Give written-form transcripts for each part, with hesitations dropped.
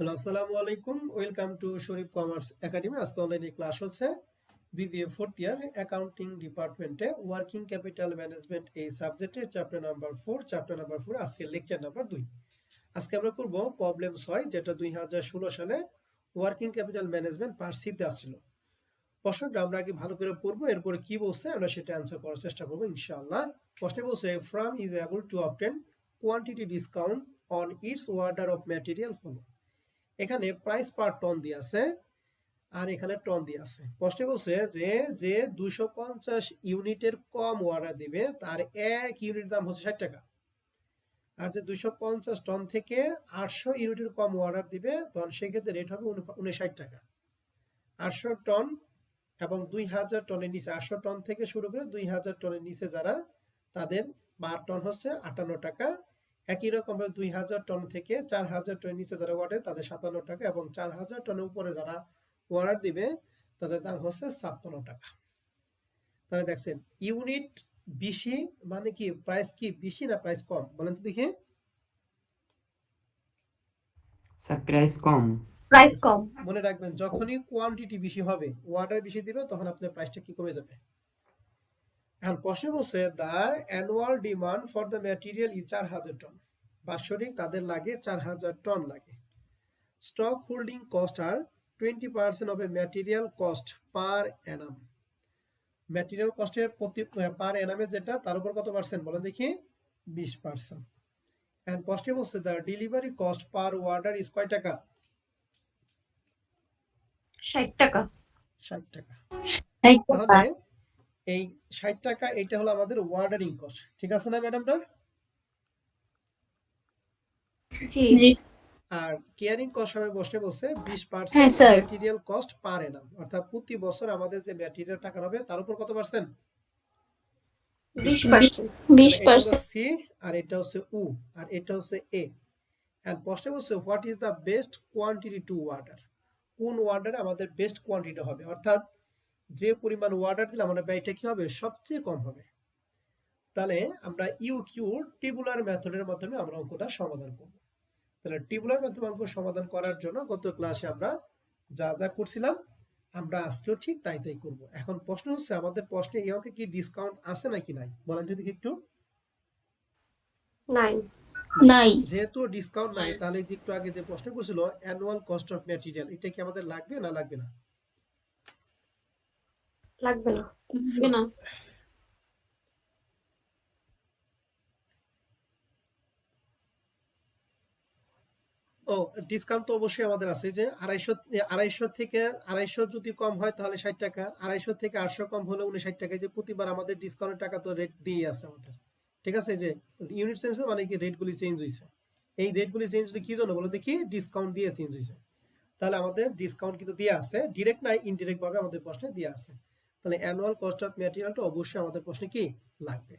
Hello, আসসালামু আলাইকুম। Welcome to Sharif commerce academy. আজকে অনলাইনে ক্লাস হচ্ছে বিবিএ ফোর্থ ইয়ার অ্যাকাউন্টিং ডিপার্টমেন্টে ওয়ার্কিং ক্যাপিটাল ম্যানেজমেন্ট এই সাবজেক্টে চ্যাপ্টার নাম্বার 4 আজকে লেকচার নাম্বার 2। আজকে আমরা করব প্রবলেম 6, যেটা 2016 সালে ওয়ার্কিং ক্যাপিটাল ম্যানেজমেন্ট পার্ট সিতে আসছিল। প্রশ্নটা আমরা আগে ভালো করে পড়বো, এরপরে কি বলছে আমরা সেটা অ্যান্সার করার চেষ্টা করবো ইনশাআল্লাহ। প্রশ্নে বলছে farm is able to obtain quantity discount on it's order of material follow. এখানে প্রাইস পার টন দিয়ে আছে আর এখানে টন দিয়ে আছে। প্রশ্নে বলছে যে যে 250 ইউনিটের কম অর্ডার দিবে তার 1 ইউনিট দাম হচ্ছে 60 টাকা, আর যে 250 টন থেকে 800 ইউনিটের কম অর্ডার দিবে তখন সেক্ষেত্রে রেট হবে 59 টাকা। 800 টন এবং 2000 টনের নিচে, 800 টন থেকে শুরু করে 2000 টনের নিচে যারা, তাদের পার টন হচ্ছে 58 টাকা। একই রকম ভাবে 2000 টন থেকে 4000 টনের নিচে যারা অর্ডার তাদের 57 টাকা, এবং 4000 টনের উপরে যারা অর্ডার দিবে তাদের দাম হচ্ছে 56 টাকা। তাহলে দেখছেন ইউনিট বেশি মানে কি প্রাইস কি বেশি না প্রাইস কম, বলেন তো দেখি। স্যার প্রাইস কম। প্রাইস কম। মনে রাখবেন যখনই কোয়ান্টিটি বেশি হবে, অর্ডার বেশি দিবে, তখন আপনার প্রাইসটা কি কমে যাবে। এখন প্রশ্ন বলছে the annual demand for the material is 4000 ton. বাৎসরিক তাদের লাগে 4000 টন লাগে। স্টক হোল্ডিং কস্ট আর 20% of a material cost per annum. Material কস্টের প্রতি পার অ্যানামে যেটা, তার উপর কত পার্সেন্ট বলেন দেখি, 20%। এন্ড প্রশ্নে বলছে the delivery cost per order is কয় টাকা? 60 টাকা। 60 টাকা। 60 টাকা। তাহলে এই 60 টাকা এটা হলো আমাদের অর্ডারিং কস্ট, ঠিক আছে না ম্যাডামরা? জি জি। আর কেয়ারিং কস্ট হবে বসে বসে 20% হ্যাঁ স্যার। ম্যাটেরিয়াল কস্ট পার এনাম, অর্থাৎ প্রতি বছর আমাদের যে ম্যাটেরিয়াল টাকা হবে তার উপর কত পার্সেন্ট? 20%। এটা হলো সি, আর এটা হচ্ছে উ, আর এটা হচ্ছে এ। এন্ড প্রশ্ন হচ্ছে what is the best quantity to order. কোন অর্ডারে আমাদের বেস্ট কোয়ান্টিটি হবে, অর্থাৎ যে পরিমাণ অর্ডার দিলে আমাদের ব্যয়টা কি হবে, সবচেয়ে কম হবে। তাহলে আমরা ইউ কিউ টেবুলার মেথডের মাধ্যমে আমরা অঙ্কটা সমাধান করব। তাহলে টেবুলার মাধ্যমে অঙ্ক সমাধান করার জন্য গত ক্লাসে আমরা যা যা করছিলাম আমরা আজকেও ঠিক তাই তাই করব। এখন প্রশ্ন হচ্ছে আমাদের প্রশ্নে এই অঙ্কে কি ডিসকাউন্ট আছে নাকি নাই, বলেন যদি একটু। নাই। নাই। যেহেতু ডিসকাউন্ট নাই, তাহলে যে একটু আগে যে প্রশ্ন করছিল অ্যানুয়াল কস্ট অফ ম্যাটেরিয়াল, এটা কি আমাদের লাগবে না লাগবে না? লাগবে না। লাগবে না। ও, ডিসকাউন্ট তো অবশ্যই আমাদের আছে, যে 250 যদি কম হয় তাহলে 60 টাকা, 250 থেকে 800 কম হলে 59 টাকা। যে প্রতিবার আমাদের ডিসকাউন্টের টাকা তো রেট দিয়ে আছে আমাদের, ঠিক আছে। যে ইউনিট চেঞ্জ মানে কি রেটগুলি চেঞ্জ হয়েছে, এই রেটগুলি চেঞ্জ হলে কি জন্য বলো দেখি, ডিসকাউন্ট দিয়ে চেঞ্জ হয়েছে। তাহলে আমাদের ডিসকাউন্ট কিন্তু দিয়ে আছে, ডিরেক্ট নাই ইনডিরেক্ট ভাবে আমাদের প্রশ্নে দিয়ে আছে। তাহলে অ্যানুয়াল কস্ট অফ ম্যাটেরিয়ালটা অবশ্যই আমাদের প্রশ্নে কি লাগবে।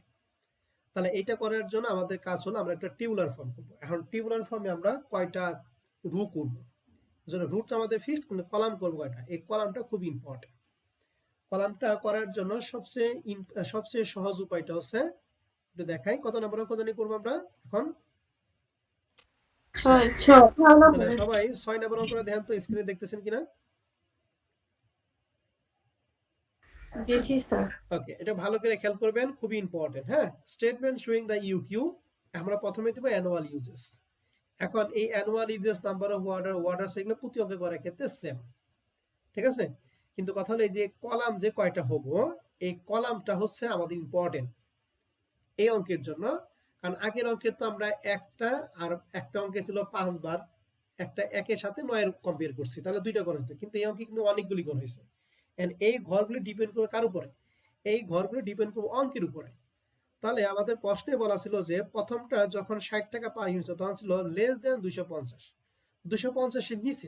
তাহলে এটা করার জন্য আমাদের কাজ হলো আমরা একটা টেবুলার ফর্ম করবো। এখন টেবুলার ফর্মে আমরা কয়টা রু করব, রুট আমাদের ফিক্সড, কিন্তু কলাম করবো কয়টা, এই কলামটা খুব ইম্পর্টেন্ট। কলামটা করার জন্য সবচেয়ে সহজ উপায়টা হচ্ছে, একটু দেখাই কত নম্বর অঙ্ক জানি করবো আমরা এখন। তাহলে সবাই 6 নম্বর অঙ্কটা দেখেন তো, স্ক্রিনে দেখতেছেন কিনা। জি জি স্যার। ওকে, এটা ভালো করে খেয়াল করবেন, খুবই ইম্পর্টেন্ট। হ্যাঁ, statement showing the EOQ, আমরা প্রথমে দেবো অ্যানুয়াল ইউজেস। এখন এই annual usages, number of order সেগুলো প্রতি অঙ্কে করার ক্ষেত্রে সেম, ঠিক আছে। কিন্তু কথা হলো এই যে কলাম যে কয়টা হবো, এই কলামটা হচ্ছে আমাদের ইম্পর্টেন্ট এই অঙ্কের জন্য। কারণ আগের অঙ্কে তো আমরা একটা, আর একটা অঙ্কে ছিল 5 বার, একটা একের সাথে 9 কম্পেয়ার করছি, তাহলে দুইটা ঘর হয়েছে, কিন্তু এই অঙ্কে কিন্তু অনেকগুলি ঘর হয়েছে। এন্ড এই ঘরগুলি ডিপেন্ড করে কার উপরে, এই ঘরগুলি ডিপেন্ড করবে অঙ্কের উপরে। তাহলে আমাদের প্রশ্নে বলা ছিল যে প্রথমটা যখন 60 টাকা পার ইউনিট তখন ছিল লেস দেন 250, 250 এর নিচে।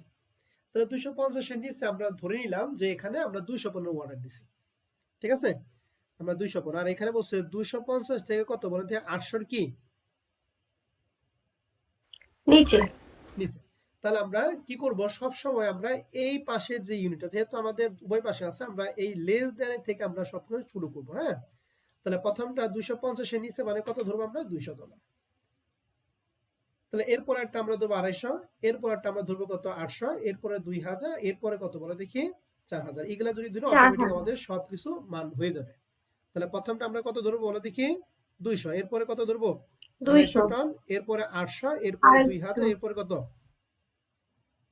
তাহলে 250 এর নিচে আমরা ধরে নিলাম যে এখানে আমরা 215 অর্ডার দিছি, ঠিক আছে। আমরা 215, আর এখানে বলছে 250 থেকে কত বলেন, 800 কি নিচে। নিচে। তাহলে আমরা কি করব, সব সময় আমরা এই পাশের যে ইউনিটটা, যেহেতু আমাদের উভয় পাশে আছে, আমরা এই লেস দেন থেকে আমরা সবসময় শুরু করব। হ্যাঁ, তাহলে প্রথমটা 250 এর নিচে মানে কত ধরবো আমরা, 200 ধরলাম। তাহলে এরপর একটা আমরা ধরবো 250, এরপর একটা আমরা ধরবো কত 800, এরপরে 2000, এরপরে কত বলো দেখি 4000। এগুলা যদি ধরো 4000 অটোমেটিক আমাদের সবকিছু মান হয়ে যাবে। তাহলে প্রথমটা আমরা কত ধরবো বলো দেখি 200, এরপরে কত ধরবো 250 200 টন, এরপরে 800, এরপরে 2000, 800 এরপরে কত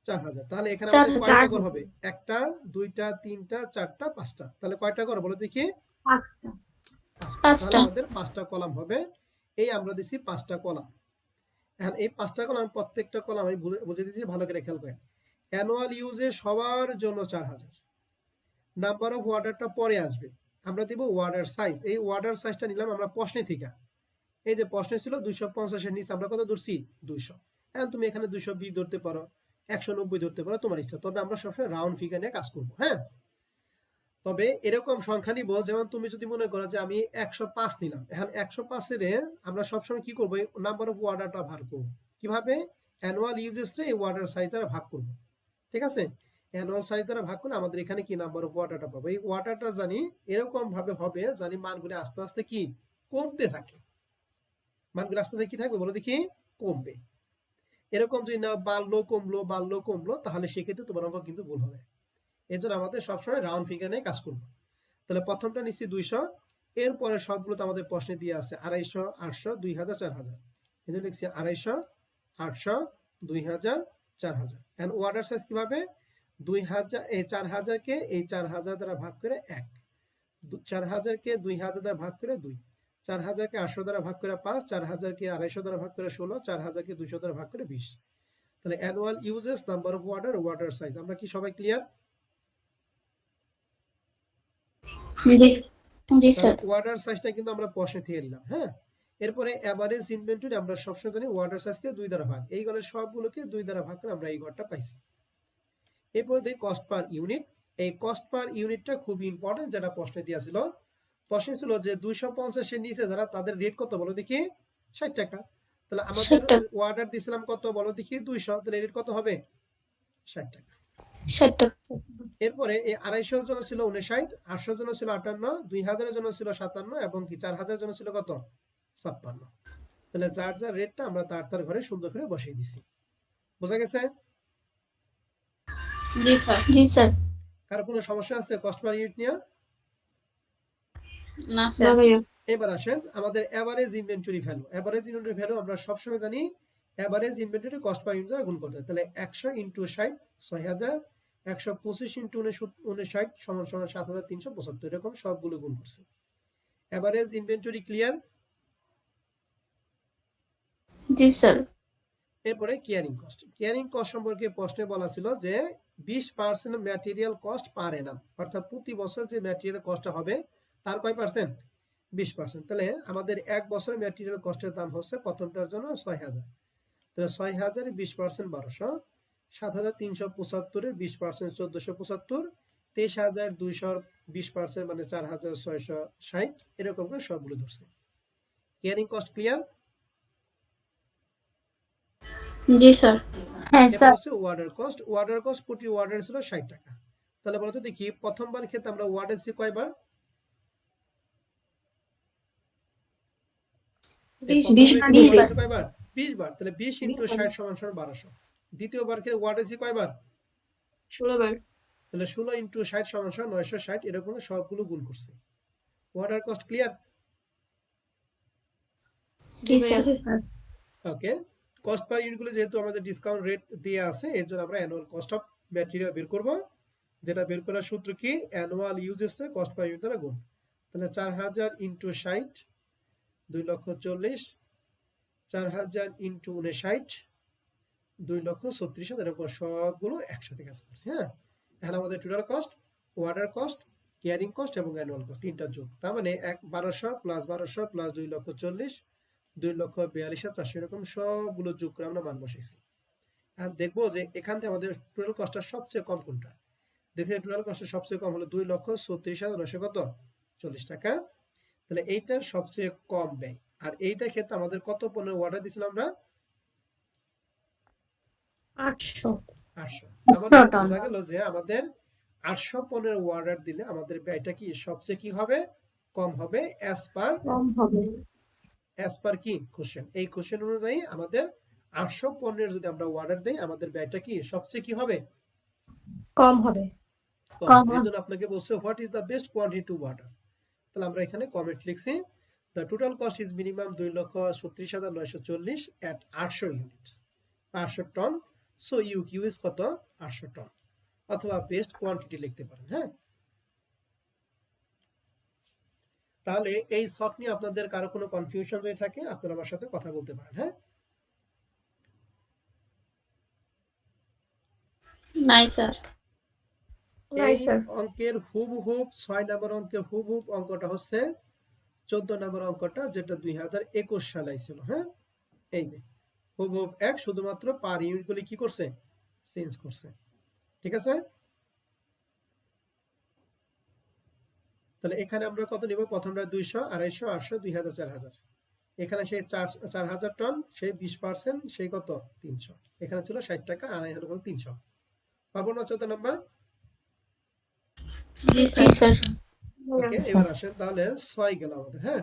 4000। তাহলে এখানে আমাদের কয়টা 4000 ঘর হবে? একটা, দুইটা, তিনটা, চারটা, পাঁচটা। তাহলে কয়টা ঘর বলো দেখি? 5টা পাঁচটা। তাহলে 5টা আমাদের 5টা কলাম হবে। এই আমরা দিছি 5টা কলাম। এখন এই 5টা কলাম, প্রত্যেকটা কলাম আমি বুঝে দিচ্ছি, ভালো করে খেয়াল করেন। অ্যানুয়াল ইউজে সবার জন্য 4000। নাম্বার অফ ওয়ার্ডারটা পরে আসবে। আমরা দিব ওয়ার্ডার সাইজ। এই ওয়ার্ডার সাইজটা নিলাম আমরা প্রশ্নে থেকে। এই যে প্রশ্নে ছিল 250 এর নিচে আমরা কত ধরছি 200। এখন তুমি এখানে 220 ধরতে পারো, 190 ধরতে পারো, তোমার ইচ্ছা। তবে আমরা সবসময় রাউন্ড ফিগার নিয়ে কাজ করবো। হ্যাঁ, তবে এরকম সংখ্যা নিব, যেমন তুমি যদি মনে করো যে আমি 105 নিলাম, এখন 105 এর আমরা সবসময় কি করবো? নাম্বার অফ ওয়ার্ডারটা ভাগ করবো। কিভাবে? অ্যানুয়াল ইউজেস রে এই ওয়ার্ডার সাইজ দ্বারা ভাগ করবো। ঠিক আছে, অ্যানুয়াল সাইজ দ্বারা ভাগ করলে আমাদের এখানে কি নাম্বার অফ ওয়ার্ডারটা পাবো। এই ওয়ার্ডারটা জানি এরকম ভাবে হবে, জানি মানগুলি আস্তে আস্তে কি কমতে থাকে। মানগুলি আস্তে আস্তে কি থাকবে বলো দেখি? কমবে। এরকম যদি না বাড়লো কমলো বাড়লো কমলো, তাহলে সেক্ষেত্রে তোমার অঙ্ক কিন্তু ভুল হবে। এই জন্য আমাদের সবসময় রাউন্ড ফিগার নিয়ে কাজ করবো। তাহলে প্রথমটা নিচ্ছি 200, এরপরে সবগুলো তো আমাদের প্রশ্নে দিয়ে আছে 250, 800, 2000, 4000। এই জন্য লিখছি 250, 800, 2000, 4000। এন্ড ওয়ার্ডার সাইজ কিভাবে? 2000 এই 4000 কে এই 4000 দ্বারা ভাগ করে 1, 4000 কে 2000 দ্বারা ভাগ করে 2, 4000 কে 800 দ্বারা ভাগ করে 5, 4000 কে 250 দ্বারা ভাগ করে 16, 4000 কে 200 দ্বারা ভাগ করে 20। তাহলে annual usages, number of order, order size. আমরা কি সবাই ক্লিয়ার? জি জি তাহলে স্যার ওয়ার্ডার সাইজটা কিন্তু আমরা প্রশ্নে থেকে নিলাম। হ্যাঁ, এরপরে এভারেজ ইনভেন্টরি আমরা সবসময় জানি ওয়ার্ডার সাইজকে 2 দ্বারা ভাগ। এই গণের সবগুলোকে 2 দ্বারা ভাগ করে আমরা এই ঘরটা পাইছি। এরপরে দেখি কস্ট পার ইউনিট। এই কস্ট পার ইউনিটটা খুব ইম্পর্টেন্ট, যেটা প্রশ্নে দেওয়া ছিল। প্রশ্নে ছিল যে 250 এর নিচে যারা, তাদের রেট কত বলো দেখি? 60 টাকা। তাহলে আমাদের 60 টাকা ওয়ার্ডার দিছিলাম কত বলো দেখি? 200। তাহলে রেট কত হবে? 60 টাকা। 60 টাকা এরপরে এই 250 এর জন্য ছিল 59, 800 এর জন্য ছিল 58, 2000 এর জন্য ছিল 57 এবং কি 4000 এর জন্য ছিল কত? 56। তাহলে যার যার রেটটা আমরা তার ঘরে সুন্দর করে বসিয়ে দিছি। বোঝা গেছে? জি স্যার জি স্যার কারো কোনো সমস্যা আছে কস্ট পার ইউনিট নিয়ে? না স্যার এবার আসেন আমাদের average inventory value. Average inventory value আমরা সবসময় জানি average inventory cost per unit দ্বারা গুণ করতে হয়। তাহলে 100 ইনটু 60 6000, 125 ইনটু 59 সমান সমান 7375। এরকম সবগুলো গুণ করছি। Average inventory clear? জি স্যার এরপরে কেয়ারিং কস্ট। কেয়ারিং কস্ট সম্পর্কে প্রশ্নে বলা ছিল যে 20% ম্যাটেরিয়াল কস্ট পার এনাম, অর্থাৎ প্রতি বছর যে ম্যাটেরিয়াল কস্টটা হবে তার কয় পার্সেন্ট? 20%। তাহলে আমাদের এক বছর ম্যাটেরিয়াল কস্টের দাম হচ্ছে প্রথমটার জন্য 6000। তাহলে 6000 এর 20% 1200, 7375 এর 20% 1475, 23200 20% মানে 4660। এরকম করে সবগুলো ধরছে। Carrying cost clear? জি স্যার হ্যাঁ এরপর স্যার হচ্ছে ওয়ার্ডার কস্ট। ওয়ার্ডার কস্ট প্রতি ওয়ার্ডার ছিল 60 টাকা। তাহলে বলতো দেখি প্রথমবার ক্ষেত্রে আমরা ওয়ার্ডার সি কয়বার? 20 বার কয়বার? 20 বার। তাহলে 20 ইনটু 60 সমান সমান 1200। দ্বিতীয়বার ক্ষেত্রে ওয়ার্ডার সি কয়বার? 16 বার তাহলে 16 ইনটু 60 সমান সমান 960। এরকম সবগুলো গুণ করছে। Order cost clear? জি sir okay. Cost per unit গুলো যেহেতু আমাদের ডিসকাউন্ট রেট দিয়ে আছে, এর জন্য আমরা অ্যানুয়াল কস্ট অফ ম্যাটেরিয়াল বের করব। যেটা বের করার সূত্র কি? Annual uses cost per unit দ্বারা গুণ। তাহলে 4000 ইনটু 60 2,40,000, 4000 ইনটু 59 2,36,000। এরকম সবগুলো একসাথে কাজ করছে। হ্যাঁ, এখন আমাদের total cost, order cost, carrying cost এবং অ্যানুয়াল কস্ট তিনটা যোগ। তার মানে 1200 প্লাস 1200 প্লাস 2,40,000 2,42,400। এরকম সবগুলো যোগ করে আমরা মান বসাইছি। আর দেখবো যে এখান থেকে আমাদের টোটাল কস্টটা সবচেয়ে কম কোনটা। দেখি টোটাল কস্ট সবচেয়ে কম হলো 2,36,900 কত 40 টাকা। তাহলে এইটা সবচেয়ে কম ব্যয়। আর এইটা ক্ষেত্রে আমাদের কত পণ্যের অর্ডার দিয়েছিলাম আমরা? 800 800। তার মানে বোঝা গেল যে আমাদের 800 পণ্যের অর্ডার দিলে আমাদের ব্যয়টা কি সবচেয়ে কি হবে? কম হবে অ্যাজ পার কম হবে কি কোশ্চেন। এই কোশ্চেন অনুযায়ী আমাদের 800 পণ্যের যদি আমরা অর্ডার দেই আমাদের ব্যয়টা কি সবচেয়ে কি হবে? কম হবে। কম। এর জন্য আপনাকে বলছে what is the best quantity to order. তাহলে আমরা এখানে কমেন্ট লিখছি the total cost is minimum 2,37,940 at 800 units 800 ton. So EOQ is কত? 800 টন। অথবা বেস্ট কোয়ান্টিটি লিখতে পারেন। হ্যাঁ, তাহলে এই শর্ট নিয়ে আপনাদের কারো কোনো কনফিউশন হয়ে থাকে আপনারা আমার সাথে কথা বলতে পারেন। হ্যাঁ, নাই স্যার। এই অঙ্কের হুবহুব 6 নম্বর অঙ্কের হুবহুব অঙ্কটা হচ্ছে 14 নম্বর অঙ্কটা যেটা 2021 সালে ছিল। হ্যাঁ, এই যে হুবহুব এক, শুধুমাত্র পার ইউনিট গুলি কি করছে? চেঞ্জ করছে। ঠিক আছে, তাহলে এখানে আমরা কত নিব? প্রথমটা 200, 250, 800, 2000, 4000। এখানে সেই 4000 টন, সেই 20%, সেই কত? 300। এখানে ছিল 60 টাকা আর এখানে হলো 300। পাবো না 14 নাম্বার? জি স্যার। ওকে, এবার আসেন তাহলে 6 গেল আমাদের। হ্যাঁ,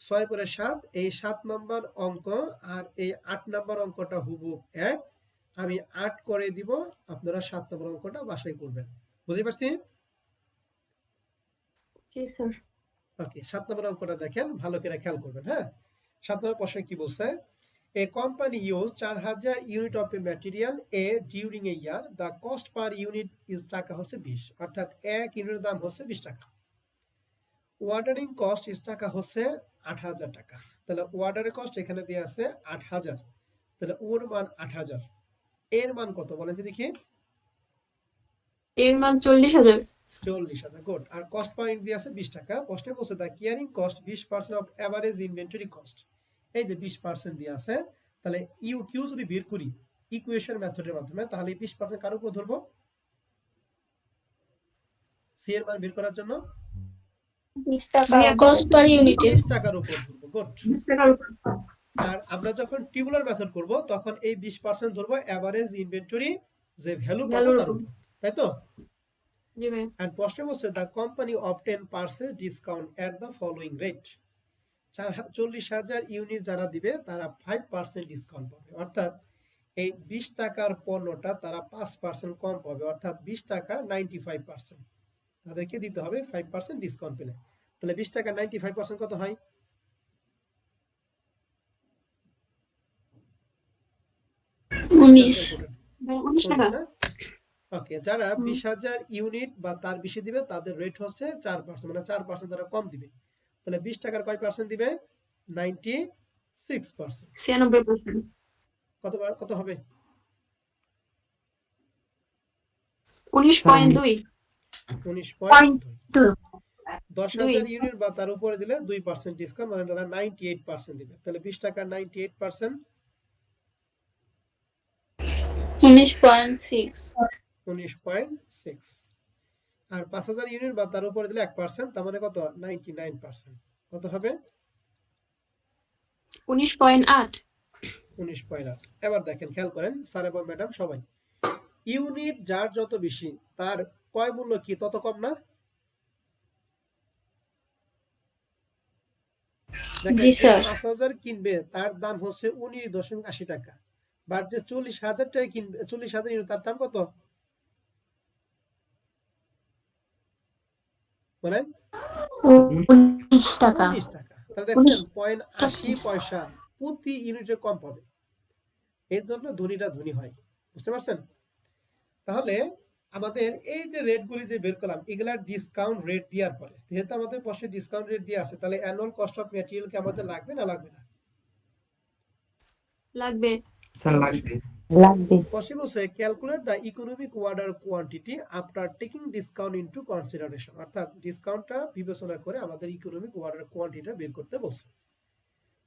6 পরে 7, এই 7 নাম্বার অঙ্ক আর এই 8 নাম্বার অঙ্কটা হুবহুব এক। আমি 8 করে দিব, আপনারা 7 নম্বর অঙ্কটা বাসায় করবেন। বুঝতে পারছি? জি স্যার। ওকে, 7 নম্বর অঙ্কটা দেখেন, ভালো করে খেয়াল করবেন। হ্যাঁ, 7 নম্বর প্রশ্ন কি বলছে? A company used 4000 unit of a material A during a year. The cost per unit is টাকা হচ্ছে 20, অর্থাৎ এক ইউনিটের দাম হচ্ছে 20 টাকা। ওয়ার্ডারিং কস্ট ইস টাকা হচ্ছে 8000 টাকা। তাহলে ওয়ার্ডারের কস্ট এখানে দেয়া আছে 8000, তাহলে ওর মান 8000। এর মান কত বলেন তো দেখি? এর মান 40000। 40000, গুড। আর কস্ট পার ইউনিট দিয়ে আছে 20 টাকা। প্রশ্নে বলছে the carrying cost 20% of average inventory cost. এই যে 20% দিয়ে আছে, তাহলে ইউ কিউ যদি বের করি ইকুয়েশন মেথডের মাধ্যমে, তাহলে 20% কার উপর ধরবো? সি এর মান বের করার জন্য 20 টাকা কস্ট পার ইউনিটে 20 টাকার উপর ধরবো। গুড। 20 টাকার উপর। আর আমরা যখন টেবুলার মেথড করব তখন এই 20% ধরবো এভারেজ ইনভেন্টরি যে ভ্যালু পাবো তার উপর, তাই তো? জি ভাই। এন্ড প্রশ্ন বলছে the company obtain percent discount at the following rate. 40000 unit যারা দিবে তারা 5% ডিসকাউন্ট পাবে, অর্থাৎ এই 20 টাকার পণ্যটা তারা 5% কম পাবে, অর্থাৎ 20 টাকা 95%। তাদেরকে দিতে হবে 5% ডিসকাউন্ট পেলে। তাহলে 20 টাকা 95% কত হয়? 19 টাকা। ওকে, যারা 20000 ইউনিট বা তার বেশি দিবে তাদের রেট হচ্ছে 4%, মানে 4% তারা কম দিবে। তাহলে 20 টাকার কয় পার্সেন্ট দিবে? 96%। 96%। কত হবে? 19.2। 19.2। 10000 ইউনিট বা তার উপরে দিলে 2% ডিসকাউন্ট, মানে তারা 98% দিবে। তাহলে 20 টাকা 98%, 19.6। 19.6। আর 5000 ইউনিট বা তার উপরে দিলে 1%, তার মানে কত? 99%। কত হবে? 19.8। 19.8। এবার দেখেন, খেয়াল করেন স্যার এবং ম্যাডাম সবাই, ইউনিট যার যত বেশি তার ক্রয় মূল্য কি তত কম না? জি স্যার। 5000 কিনবে তার দাম হচ্ছে 19.80 টাকা, বাট যে 40000 টাকা কিনবে, 40000 ইউনিট, তার দাম কত বলেন? 19 টাকা। 19 টাকা। তাহলে দেখছেন 0.80 প্রতি ইউনিটে কম পাবে। এর জন্য ধনীরা ধনী হয়। বুঝতে পারছেন? তাহলে আমাদের এই যে রেটগুলি যে বের করলাম এগুলা ডিসকাউন্ট রেট দেওয়ার পরে, যেহেতু আমাদের পাশে ডিসকাউন্ট রেট দিয়ে আছে, তাহলে অ্যানুয়াল কস্ট অফ ম্যাটেরিয়াল কি আমাদের লাগবে না লাগবে না? লাগবে। স্যার লাগবে। Possible say calculate the economic order quantity after taking discount into consideration, অর্থাৎ ডিসকাউন্টটা বিবেচনা করে আমাদের ইকোনমিক অর্ডার কোয়ান্টিটিটা বের করতে বলছে।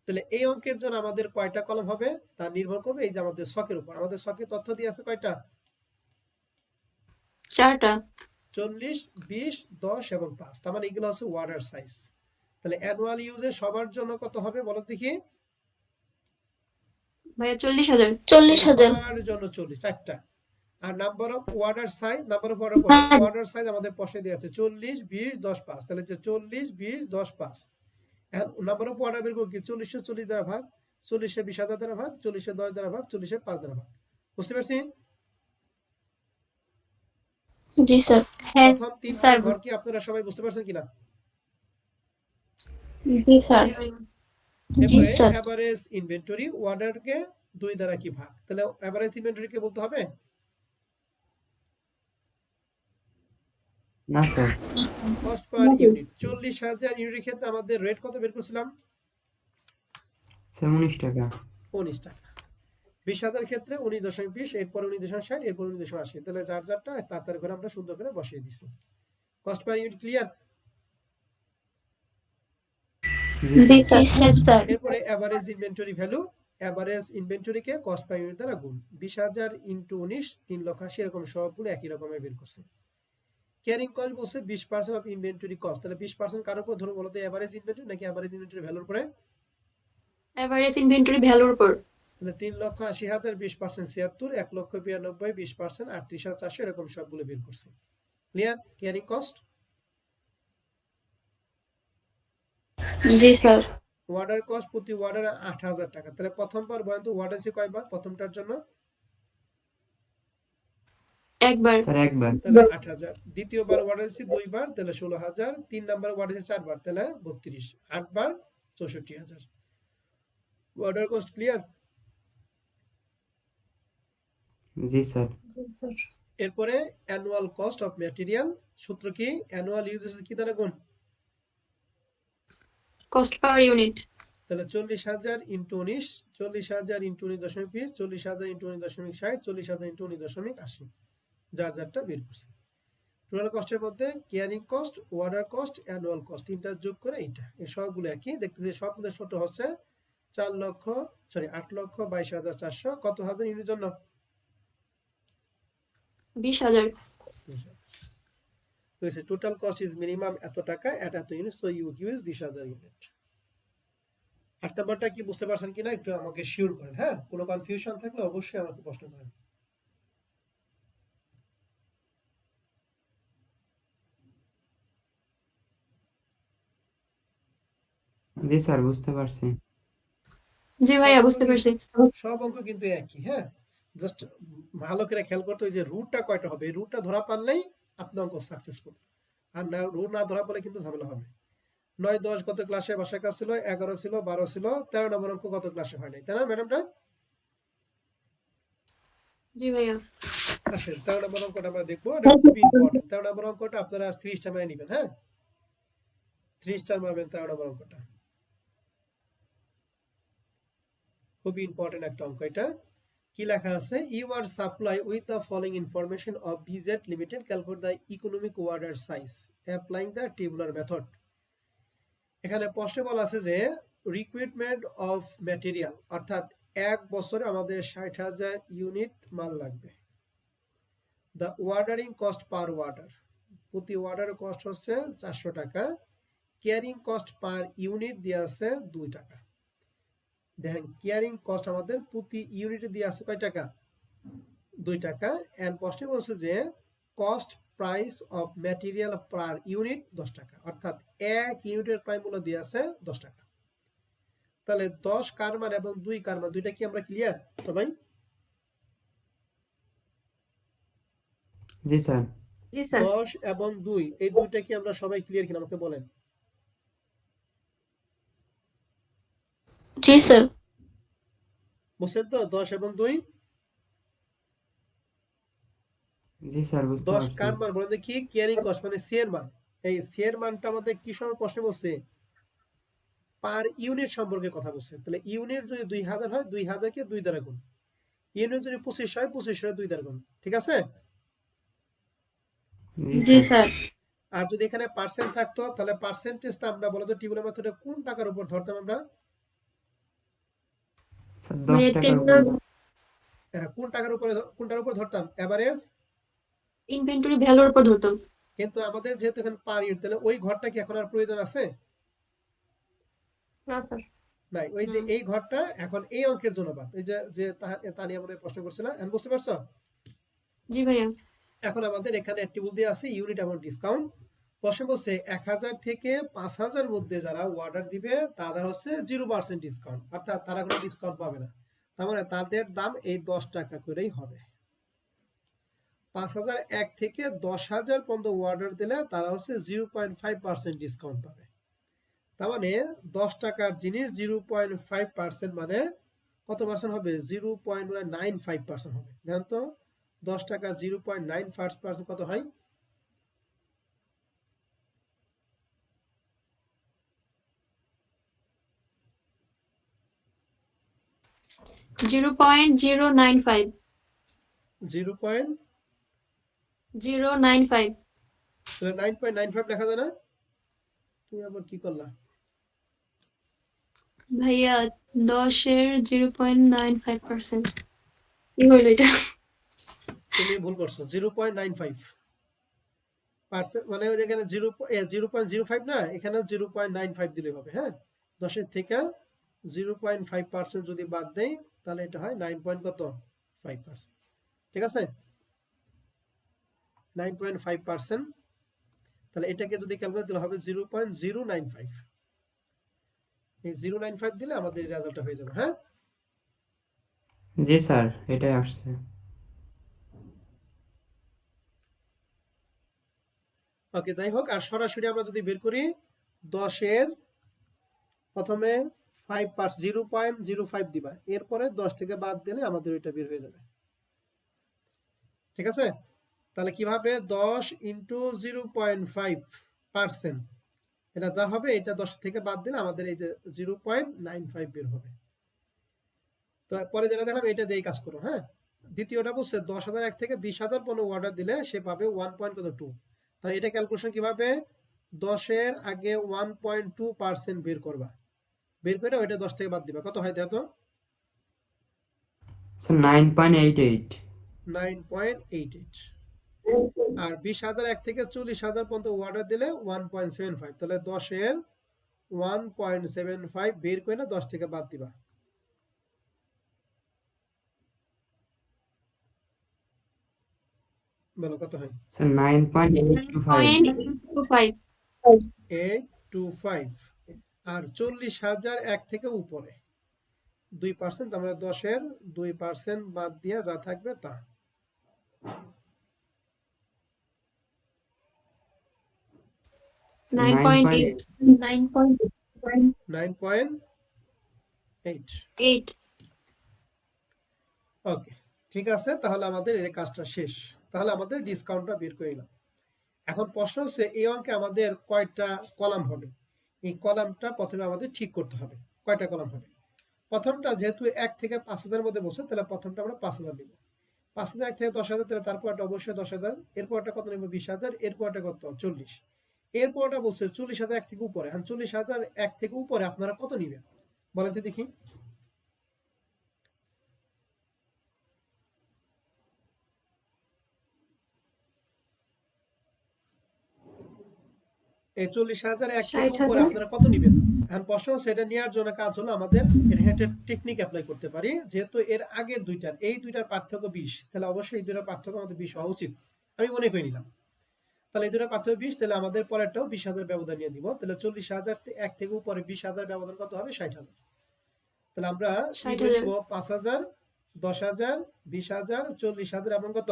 তাহলে এই অঙ্কের জন্য আমাদের কয়টা কলম হবে তা নির্ভর করবে এই যে আমাদের শকের উপর। আমাদের শকে তথ্য দিয়ে আছে কয়টা? 4টা। 40, 20, 10 এবং 5। তার মানে এগুলো হচ্ছে অর্ডার সাইজ। তাহলে অ্যানুয়াল ইউজে সবার জন্য কত হবে বলো দেখি? ভাইয়া 40000। 40000 সবার জন্য 40, 4টা। আর number of order size, number of order size আমাদের প্রশ্নে দেয়া আছে 40, 20, 10, 5। তাহলে যে 40, 20, 10, 5। এখন নাম্বার অফ অর্ডার বের করব কি? 40 40 দ্বারা ভাগ, 40 20,000 দ্বারা ভাগ, 40 10 দ্বারা ভাগ, 40 5 দ্বারা ভাগ। বুঝতে পারছি? জি স্যার। হ্যাঁ প্রথম তিনটা স্যার। ঘর কি আপনারা সবাই বুঝতে পারছেন কিনা? জি স্যার। জি এরপরে স্যার। এভারেজ ইনভেন্টরি অর্ডারকে 2 দ্বারা কি ভাগ? তাহলে এভারেজ ইনভেন্টরি কে বলতে হবে না স্যার কস্ট পার ইউনিট। 40,000 ইউনিটের ক্ষেত্রে আমাদের রেট কত বের করছিলাম? 19 টাকা 19 টাকা। 20,000 ক্ষেত্রে 19.20, এরপর 19.60, এরপর 19.80। তাহলে যার যারটা তাড়াতাড়ি করে আমরা সুন্দর করে বসিয়ে দিছি। Cost per unit clear? জি জি স্যার স্যার। এরপরে এভারেজ ইনভেন্টরি ভ্যালু, এভারেজ ইনভেন্টরিকে কস্ট পার ইউনিট দ্বারা গুণ। 20,000 ইন্টু 19 3,80,000, এরকম সবগুলো একই রকমের বের করছে। ক্যারিং কস্ট বলছে 20% অফ ইনভেন্টরি কস্ট। তাহলে 20% কার উপর ধরো বলতে, এভারেজ ইনভেন্টরি নাকি এভারেজ ইনভেন্টরি ভ্যালুর উপরে? এভারেজ ইনভেন্টরি ভ্যালুর উপর। তাহলে 3,80,000 20% 76, 1,92,000 20% 38,400, এরকম সবগুলো বের করছে। ক্লিয়ার? Carrying cost. জি স্যার। ওয়ার্ডার কস্ট প্রতি ওয়ার্ডারে 8,000 টাকা। তাহলে প্রথমবার বলেন তো ওয়ার্ডার ছিল কয়বার প্রথমটার জন্য? একবার। স্যার একবার তাহলে 8,000। দ্বিতীয়বার ওয়ার্ডার ছিল 2 বার, তাহলে 16,000। 3 নাম্বার ওয়ার্ডার ছিল 4 বার, তাহলে 32। 8 বার 64,000। Order cost clear? জি স্যার এরপরে অ্যানুয়াল কস্ট অফ ম্যাটেরিয়াল। সূত্র কি? অ্যানুয়াল ইউজেস কি দ্বারা গুণ? Cost per unit. তাহলে 40,000 ইন্টু 19, 40,000 ইন্টু 19.20, 40,000 ইন্টু 19.60, 40,000 ইন্টু 19.80। যার যারটা বের করছে। টোটাল কস্টের মধ্যে carrying cost, order cost, annual cost, তিনটা যোগ করে এইটা, এই সবগুলো একই দেখতেছি। সব ছোট হচ্ছে 8,22,400। কত হাজার ইউনিটের জন্য? 20,000। টোটাল কস্ট ইজ মিনিমাম এত টাকা এত এত unit, so you use 20,000 unit. 8 নাম্বারটা কি বুঝতে পারছেন কিনা একটু আমাকে শিওর করেন। হ্যাঁ, কোনো কনফিউশন থাকলে অবশ্যই আমাকে প্রশ্ন করেন। জি স্যার বুঝতে পারছি জি সব ভাইয়া অঙ্ক বুঝতে পারছি। সব অঙ্ক কিন্তু একই। হ্যাঁ, জাস্ট ভালো করে খেয়াল করতে হবে যে রুটটা কয়টা হবে। এই রুটটা ধরা পারলেই আপনার অঙ্ক সাকসেসফুল। আর না, রুট না ধরা পড়লে কিন্তু ঝামেলা হবে। 9 10 গত ক্লাসে বাসায় কাজ ছিল, 11 ছিল, 12 ছিল, 13 নম্বর অঙ্ক গত ক্লাসে হয় নাই, তাই না ম্যাডামটা? জি ভাইয়া। আসেন 13 নম্বর অঙ্কটা আমরা দেখবো, এটা খুবই ইম্পর্টেন্ট। 13 নম্বর অঙ্কটা আপনারা 30 টা মেরে নেবেন। হ্যাঁ, 30 টা মারবেন 13 নম্বর অঙ্কটা, খুবই ইম্পর্টেন্ট একটা অঙ্ক এটা। কি লেখা আছে? You are supply with the following information of BZ limited, calculate the economic order size applying the tabular method. এখানে প্রশ্নে বলা আছে যে রিক্রুটমেন্ট অফ ম্যাটেরিয়াল, অর্থাৎ 1 বছরে আমাদের 60,000 ইউনিট মাল লাগবে। দ্য ওয়ার্ডারিং কস্ট পার ওয়ার্ডার, প্রতি ওয়ার্ডার কস্ট হচ্ছে 400 টাকা। কেয়ারিং কস্ট পার ইউনিট দিয়ে আছে 2 টাকা। দেখেন কেয়ারিং কস্ট আমাদের প্রতি ইউনিটে দিয়ে আছে কয় টাকা? 2 টাকা। এন্ড প্রশ্নে বলছে যে cost price of material per unit 10 টাকা, অর্থাৎ 1 ইউনিটের প্রাইস মূল্য দিয়ে আছে 10 টাকা। তাহলে 10 কার মান এবং 2 কার মান, দুইটা কি আমরা ক্লিয়ার সবাই? জি স্যার 10 এবং 2, এই দুইটা কি আমরা সবাই ক্লিয়ার কিনা আমাকে বলেন। জি স্যার। বুঝছেন তো? 10 এবং 2, জি স্যার বুঝতে 10 পারছি কার মান বলেন দেখি? কেয়ারিং কস্ট মানে সি এর মান। এই সি এর মানটা আমাদের কি সময় প্রশ্ন বলছে? পার ইউনিট সম্পর্কে কথা বলছে। তাহলে ইউনিট যদি 2000 হয়, 2000 কে 2 দ্বারা গুণ। ইউনিট যদি 25 হয়, 25 2 দ্বারা গুণ। ঠিক আছে? জি জি স্যার স্যার। আর যদি এখানে পার্সেন্ট থাকতো, তাহলে পার্সেন্টেজটা আমরা বলতো টেবিলের মেথডে কোন টাকার উপর ধরতাম আমরা? স্যার 10 ভাইয়া টাকার উপর টেবিউলার কোন টাকার উপরে, কোনটার উপর ধরতাম? এভারেজ। ইনভেন্টরি ভ্যালুর উপর ধরতাম। কিন্তু আমাদের যেহেতু এখানে পার ইউনিট, তাহলে ওই ঘরটা কি এখন আর প্রয়োজন আছে? না স্যার। নাই। ওই যে এই ঘরটা এখন এই অঙ্কের জন্য বাদ। এই যে যে তানিয়া মনে প্রশ্ন করছিল, এখন বুঝতে পারছো? জি ভাইয়া। এখন আমাদের এখানে টেবিল দিয়ে আছে ইউনিট এবং ডিসকাউন্ট। প্রশ্ন বলছে 1000 থেকে 5000 মধ্যে যারা অর্ডার দিবে তাদের হচ্ছে 0% ডিসকাউন্ট, অর্থাৎ তারা কোনো ডিসকাউন্ট পাবে না। তার মানে তাদের দাম এই 10 টাকা করেই হবে। 5001 থেকে 10,000 পর্যন্ত অর্ডার দিলে তারা হচ্ছে 0.5% ডিসকাউন্ট পাবে। তার মানে 10 টাকার জিনিস 0.5% মানে কত পার্সেন্ট হবে? 0.95% হবে। দেখেন তো 10 টাকা 0.95% কত হয়? 0.095 0.9.95 095 লেখা যায় না? তুমি আবার কি করলা? ভাইয়া 10-এর 0.95% কি হইল এটা? তুমি ভুল করছো। 0.95% মানে ওই এখানে 0.05 না, এখানে 0.95 দিলে হবে। হ্যাঁ, 10-এর থেকে 0.5% যদি বাদ দেই তাহলে এটা হয় 9.5%। ঠিক আছে, 9.5%। তাহলে এটাকে যদি ক্যালকুলেট দিলে হবে 0.095। এই 0.95 দিলে আমাদের রেজাল্টটা হয়ে যাবে। হ্যাঁ, জি স্যার, এটাই আসছে। ওকে, যাই হোক। আর সরাসরি আমরা যদি বের করি 10-এর প্রথমে 5% 0.05 দিবা, এরপরে 10 থেকে বাদ দিলে আমাদের ওইটা বের হয়ে যাবে। ঠিক আছে, তাহলে কিভাবে 10 ইন্টু 0.5% এটা যা হবে, এটা 10 থেকে বাদ দিলে আমাদের এই যে 0.95 বের হবে। তো পরে যেটা দেখলাম এটা দিয়েই কাজ করো। হ্যাঁ, দ্বিতীয়টা বলছে 10,001 থেকে 20,000 পণ্য অর্ডার দিলে সে পাবে 1.2। তাহলে এটা ক্যালকুলেশন কিভাবে? 10-এর আগে 1.2% বের করবা, বের করে ওইটা 10 থেকে বাদ দিবা। কত হয় দেখো তো? স্যার 9.88। 9.88। আর 20,001 থেকে 40,000 পর্যন্ত অর্ডার দিলে 1.75। তাহলে 10-এর 1.75 বের করে 10 থেকে বাদ দিবা। বলো কত হয়? স্যার 9.825। 825। আর 40,000 এক থেকে উপরে 2%, আমরা 10-এর 2% বাদ দিয়ে যা থাকবে তা। 9.8 9.8। ওকে, ঠিক আছে, তাহলে আমাদের এই কাজটা শেষ। তাহলে আমাদের ডিসকাউন্টটা বের করে নিলাম। এখন প্রশ্ন হচ্ছে এই অঙ্কে আমাদের কয়টা কলাম হবে? এই কলামটা প্রথমে আমাদের ঠিক করতে হবে কয়টা কলাম হবে। প্রথমটা যেহেতু 1 থেকে 5,000 মধ্যে বসে, তাহলে প্রথমটা আমরা 5,000 নিব। 5,000 1 থেকে 10,000, তাহলে তারপরটা অবশ্যই 10,000, এরপরটা কত নিব? 20,000, এরপরটা কত? 40। এরপরটা বলছে 40,000 1 থেকে উপরে। এখন 40,000 1 থেকে উপরে আপনারা কত নিবেন বলেন তো দেখি? এই 40,000 1 থেকে উপরে 60,000 আপনারা কত নিবেন? এখন প্রশ্ন সেটা নেওয়ার জন্য কাজ হলো আমাদের এর একটা টেকনিক অ্যাপ্লাই করতে পারি। যেহেতু এর আগের দুইটার এই দুইটার পার্থক্য 20, তাহলে অবশ্যই এই দুইটার পার্থক্য আমাদের 20 হওয়া উচিত। আমি মনে করে নিলাম। তাহলে এই দুইটার পার্থক্য 20, তাহলে আমাদের পরেরটাও 20,000 ব্যবধান নিয়ে দিব। তাহলে 40,000 1 থেকে উপরে 20,000 ব্যবধান কত হবে? 60,000। তাহলে আমরা কি করে 60,000 নিব? 5,000, 10,000, 20,000, 40,000 এবং কত?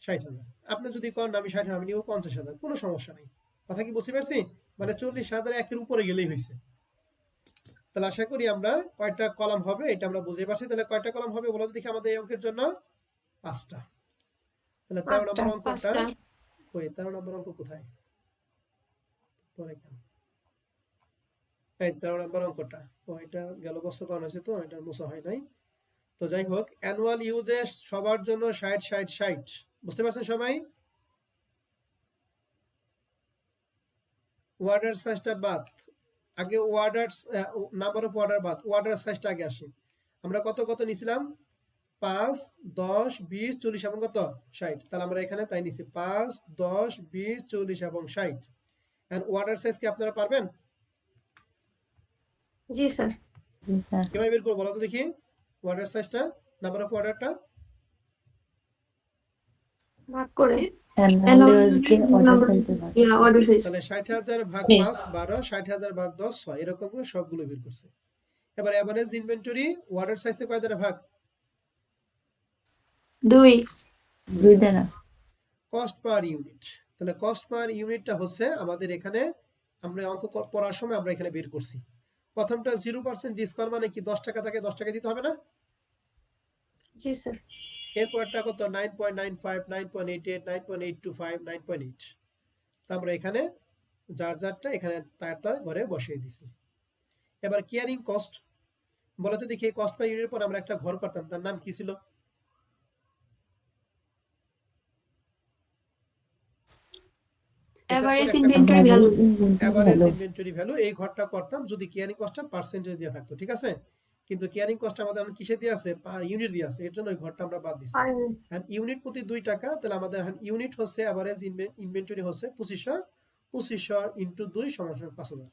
60,000। আপনি যদি করেন আমি 60,000, আমি নিব 50,000, কোনো সমস্যা নেই। কথা কি বুঝতে পারছি? মানে 40,000 একের উপরে গেলেই হয়েছে। তাহলে আশা করি আমরা কয়টা কলাম হবে এটা আমরা বুঝতে পারছি। তাহলে কয়টা কলাম হবে বলো দেখি আমাদের এই অঙ্কের জন্য? 5টা। তাহলে 13 নম্বর অঙ্কটা কই? 13 নম্বর অঙ্ক কোথায়? পরে কেন? এই 13 নম্বর অঙ্কটা। ও, এটা গেল বছর করানো হয়েছে তো এটা মোছা হয় নাই। তো যাই হোক, অ্যানুয়াল ইউজেস সবার জন্য 60 60 60। বুঝতে পারছেন সবাই? ওয়ার্ডার সাইজটা বাদ, আগে ওয়ার্ডার নাম্বার অফ ওয়ার্ডার বাদ, ওয়ার্ডার সাইজটা আগে আসে। আমরা কত কত নিছিলাম? 5, 10, 20, 40 এবং কত? 60। তাহলে আমরা এখানে তাই নিছি 5, 10, 20, 40 এবং 60। এন্ড ওয়ার্ডার সাইজ কি আপনারা পারবেন? জি স্যার। কিভাবে বের করব বলো তো দেখি? ওয়ার্ডার সাইজটা, নাম্বার অফ ওয়ার্ডারটা ভাগ করে তাহলে 60,000 ভাগ 5 12 60,000 ভাগ 10 6 এরকম করে সবগুলো বের করছে। এবার এভারেজ ইনভেন্টরি ওয়ার্ডের সাইজে কয় দ্বারা ভাগ? 2 দ্বারা। Cost per unit. তাহলে কস্ট পার ইউনিটটা হচ্ছে আমাদের এখানে আমরা অঙ্ক পড়ার সময় আমরা এখানে বের করছি। প্রথমটা 0% ডিসকাউন্ট মানে কি 10 টাকা থাকে 10 টাকা দিতে হবে না? জি স্যার। এরপরটা কত 9.95 9.88 9.825 9.8। আমরা এখানে যার যারটা এখানে তার ঘরে বসিয়ে দিছি। এবার কেয়ারিং কস্ট বলো তো দেখি, কস্ট পার ইউনিটের পর আমরা একটা ঘর করতাম, তার নাম কি ছিল? Average inventory value. Average inventory value এই ঘরটা করতাম যদি কেয়ারিং কস্টটা পার্সেন্টেজ দেওয়া থাকতো, ঠিক আছে? কিন্তু কেয়ারিং কস্ট আমাদের কিসে দিয়ে আছে? পার ইউনিট দিয়ে আছে, এর জন্য ওই ঘরটা আমরা বাদ দিছি। আর ইউনিট প্রতি 2 টাকা, তাহলে আমাদের ইউনিট হচ্ছে এভারেজ ইনভেন্টরি হচ্ছে 2500 2500 ইনটু 2 সমান 5000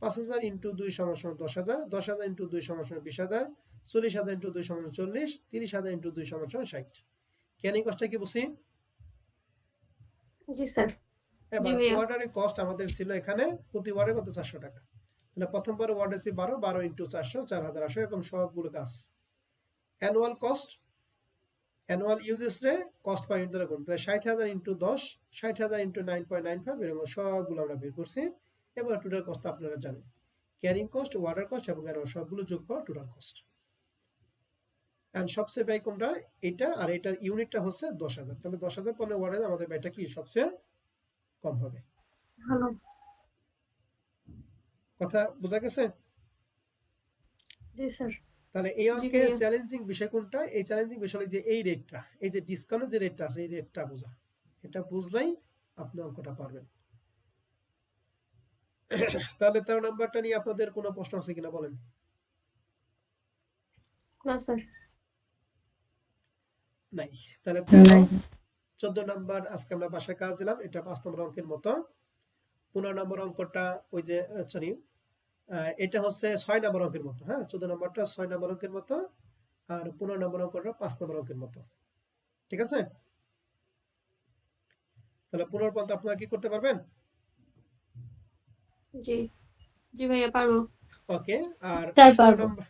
5000 ইনটু 2 সমান 10000 10000 ইনটু 2 সমান 20000 40000 ইনটু 2 সমান 40 30000 ইনটু 2 সমান 60। কেয়ারিং কস্টটা কি বুঝছি? জি স্যার। এবার ওয়ার্ডারের কস্ট আমাদের ছিল এখানে প্রতি ওয়ার্ডে কত 400 টাকা। তাহলে প্রথম বারে ওয়ার্ডে ছিল 12 12 ইনটু 400 4800 এরকম সবগুলো কাজ। অ্যানুয়াল কস্ট অ্যানুয়াল ইউজেস রে কস্ট পার ইউনিট দ্বারা গুণ, তাহলে 60000 ইনটু 10 60000 ইনটু 9.95 এরকম সবগুলো আমরা বের করছি। এবার টোটাল কস্ট আপনারা জানেন, ক্যারিং কস্ট ওয়ার্ডার কস্ট এবং অ্যানুয়াল সবগুলো যোগ করা টোটাল কস্ট। এন্ড সবচেয়ে ব্যয় কোনটা? এটা, আর এটার ইউনিটটা হচ্ছে 10000। তাহলে 10000 পণ্য ওয়ার্ডে আমাদের ব্যয়টা কি সবচেয়ে কম হবে। ভালো। কথা বোঝা গেছে? জি স্যার। তাহলে এই অঙ্কে চ্যালেঞ্জিং বিষয় কোনটা? এই চ্যালেঞ্জিং বিষয় হলো যে এই রেটটা, এই যে ডিসকাউন্টের যে রেটটা আছে এই রেটটা বোঝা। এটা বুঝলেই আপনি অঙ্কটা পারবেন। তাহলে 13 নাম্বারটা নিয়ে আপনাদের কোনো প্রশ্ন আছে কিনা বলেন? না স্যার। নাই। তাহলে 13 14 নাম্বার আজকে আমরা বাসায় কাজ দিলাম, এটা 5 নম্বর অঙ্কের মতো। 15 নম্বর অঙ্কটা ওই যে সরি এটা হচ্ছে 6 নম্বর অঙ্কের মতো। হ্যাঁ, 14 নম্বরটা 6 নম্বর অঙ্কের মতো, আর 15 নম্বর অঙ্কটা 5 নম্বর অঙ্কের মতো, ঠিক আছে? তাহলে 15 পর্যন্ত আপনারা কি করতে পারবেন? জি জি ভাইয়া পারবো। ওকে। আর স্যার 16 পারবো। নম্বর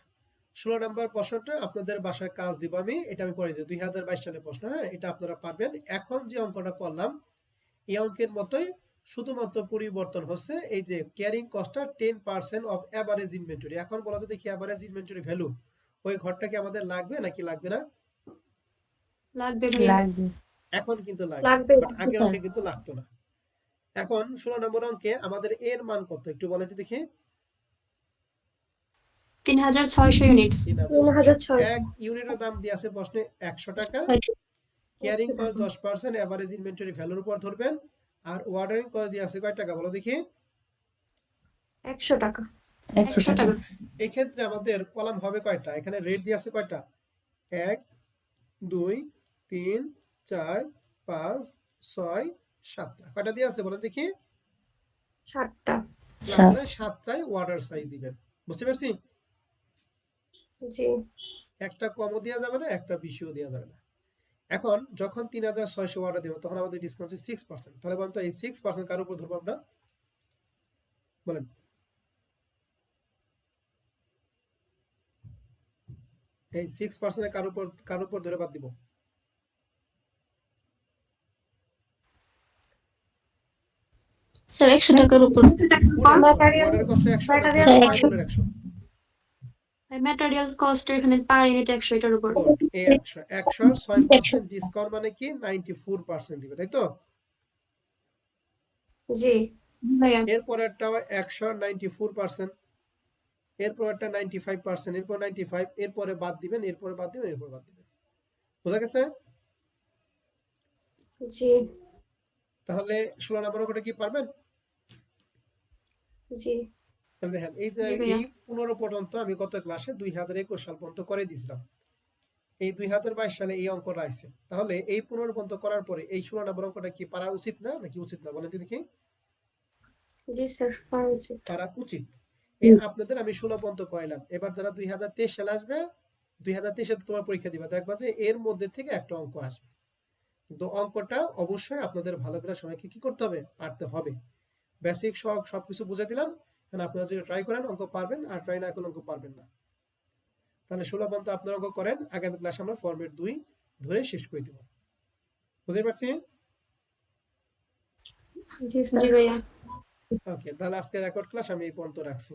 16 নম্বর প্রশ্নটা আপনাদের বাসায় কাজ দিব আমি, এটা আমি পড়ে দিই 2022 সালের প্রশ্ন। হ্যাঁ, এটা আপনারা পারবেন। এখন যে অঙ্কটা করলাম এই অঙ্কের মতোই, শুধুমাত্র পরিবর্তন হচ্ছে এই যে ক্যারিং কস্টটা 10% অফ এভারেজ ইনভেন্টরি। এখন বলা তো দেখি এভারেজ ইনভেন্টরি ভ্যালু ওই ঘরটা কি আমাদের লাগবে নাকি লাগবে না? লাগবে ভাইয়া। এখন কিন্তু লাগবে, বাট আগের অঙ্কে কিন্তু লাগতো না। এখন 16 নম্বর অঙ্কে আমাদের এর মান কত একটু বলেন তো দেখি। 3600 ইউনিটস। 3600। এক ইউনিটের দাম দিয়ে আছে প্রশ্নে 100 টাকা। ক্যারিং কস্ট 10% এভারেজ ইনভেন্টরি ভ্যালুর উপর ধরবেন। আর অর্ডারিং কস্ট দিয়ে আছে কয় টাকা বলো দেখি? 100 টাকা। 100 টাকা। এই ক্ষেত্রে আমাদের কলাম হবে কয়টা? এখানে রেট দিয়ে আছে কয়টা? 1 2 3 4 5 6 7টা। কয়টা দিয়ে আছে বলো দেখি? 7টা। আপনারা 7টায় অর্ডার সাইজ দিবেন। বুঝতে পারছি? জি। একটা কমও দেওয়া যাবে না, একটা বেশিও দেওয়া যাবে না। এখন যখন 3600 অর্ডার দেব তখন আমাদের ডিসকাউন্ট হচ্ছে 6%। তাহলে বলুন তো এই 6% কার উপর ধরবো আমরা? বলেন। এই 6% কার উপর ধরে বাদ দিব? স্যার 100 টাকার উপর। অর্ডার কস্ট 100 নাকি 100? ম্যাটেরিয়াল কস্ট এখানে পার ইউনিট 100 এটার উপর। এই 100 6% ডিসকাউন্ট মানে কি 94% দিবে, তাই তো? জি ভাইয়া। এরপরেরটা 100 94%, এরপরেরটা 95%, এরপর 95, এরপরে বাদ দিবেন, এরপরে বাদ দিবেন, এরপরে বাদ দিবেন। বুঝা গেছে? জি। তাহলে 16 নম্বর অঙ্কটা কি পারবেন? জি। তাহলে দেখেন এই যে এই 15 পর্যন্ত আমি গত ক্লাসে 2021 সাল পর্যন্ত করে দিয়েছিলাম। এই 2022 সালে এই অঙ্কটা আছে। তাহলে এই 15 পর্যন্ত করার পরে এই 16 নম্বর অঙ্কটা কি পারা উচিত না নাকি উচিত না বলেন তো দেখি? জি স্যার পারা উচিত। পারা উচিত। এই আপনাদের আমি 16 পর্যন্ত করাইলাম। এবার যারা 2023 সালে আসবে, 2023 এ তোমার পরীক্ষা দিবা, দেখবা যে এর মধ্যে থেকে একটা অঙ্ক আসবে কিন্তু অঙ্কটা অবশ্যই আপনাদের ভালো করে সবাইকে কি করতে হবে, পারতে হবে। বেসিক সবকিছু বুঝে দিলাম, কারণ আপনারা যদি ট্রাই করেন অঙ্ক পারবেন, আর ট্রাই না করলে অঙ্ক পারবেন না। তাহলে 16 পর্যন্ত আপনারা অঙ্ক করেন, আগামী ক্লাসে আমরা ফরম্যাট 2 ধরে শেষ করে দেব। বুঝতে পারছি? জি ভাইয়া। ওকে, তাহলে আজকে রেকর্ড ক্লাস আমি এই পর্যন্ত রাখছি।